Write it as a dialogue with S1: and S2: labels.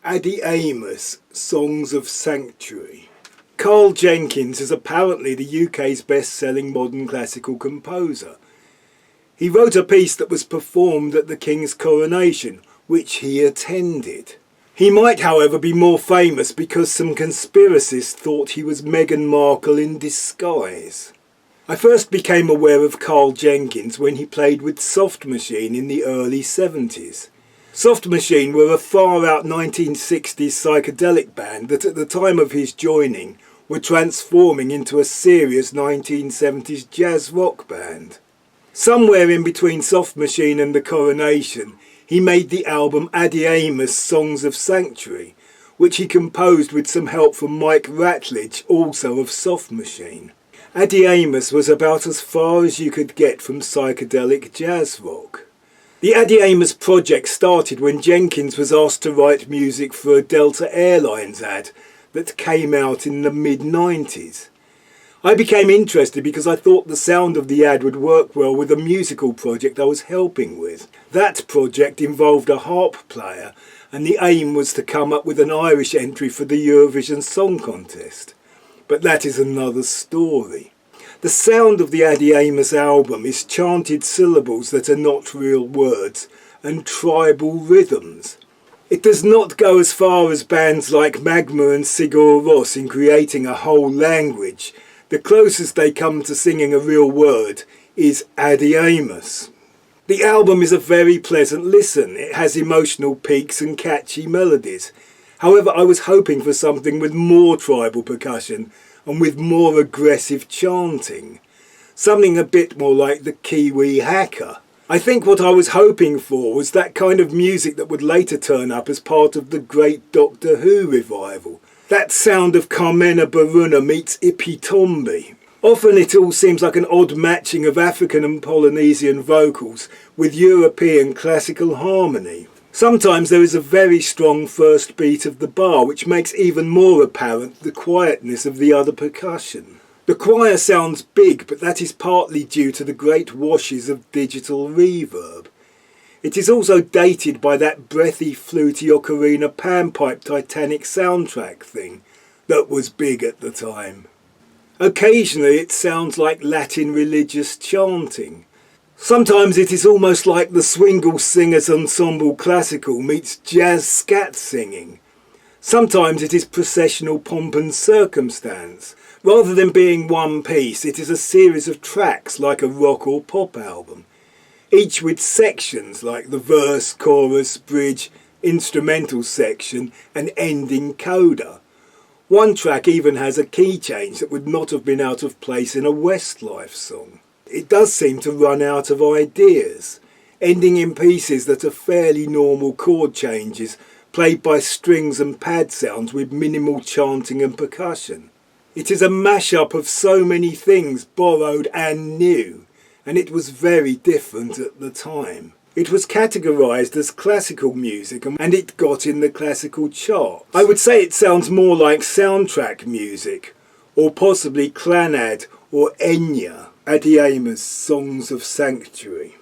S1: Adiemus, Songs of Sanctuary. Karl Jenkins is apparently the UK's best-selling modern classical composer. He wrote a piece that was performed at the King's coronation, which he attended. He might, however, be more famous because some conspiracists thought he was Meghan Markle in disguise. I first became aware of Karl Jenkins when he played with Soft Machine in the early 70s. Soft Machine were a far-out 1960s psychedelic band that at the time of his joining were transforming into a serious 1970s jazz rock band. Somewhere in between Soft Machine and the coronation, he made the album Adiemus, Songs of Sanctuary, which he composed with some help from Mike Ratledge, also of Soft Machine. Adiemus was about as far as you could get from psychedelic jazz rock. The Adiemus project started when Jenkins was asked to write music for a Delta Airlines ad that came out in the mid-90s. I became interested because I thought the sound of the ad would work well with a musical project I was helping with. That project involved a harp player, and the aim was to come up with an Irish entry for the Eurovision Song Contest. But that is another story. The sound of the Adiemus album is chanted syllables that are not real words and tribal rhythms. It does not go as far as bands like Magma and Sigur Rós in creating a whole language. The closest they come to singing a real word is Adiemus. The album is a very pleasant listen. It has emotional peaks and catchy melodies. However, I was hoping for something with more tribal percussion and with more aggressive chanting. Something a bit more like the Kiwi Hacker. I think what I was hoping for was that kind of music that would later turn up as part of the great Doctor Who revival. That sound of Carmena Burana meets Ippy Tombi. Often it all seems like an odd matching of African and Polynesian vocals with European classical harmony. Sometimes there is a very strong first beat of the bar, which makes even more apparent the quietness of the other percussion. The choir sounds big, but that is partly due to the great washes of digital reverb. It is also dated by that breathy, fluty ocarina panpipe Titanic soundtrack thing that was big at the time. Occasionally it sounds like Latin religious chanting. Sometimes it is almost like the Swingle Singers Ensemble Classical meets jazz scat singing. Sometimes it is processional pomp and circumstance. Rather than being one piece, it is a series of tracks like a rock or pop album, each with sections like the verse, chorus, bridge, instrumental section and ending coda. One track even has a key change that would not have been out of place in a Westlife song. It does seem to run out of ideas, ending in pieces that are fairly normal chord changes played by strings and pad sounds with minimal chanting and percussion. It is a mashup of so many things borrowed and new, and it was very different at the time. It was categorised as classical music and it got in the classical chart. I would say it sounds more like soundtrack music, or possibly Clannad or Enya. Adiemus, Songs of Sanctuary.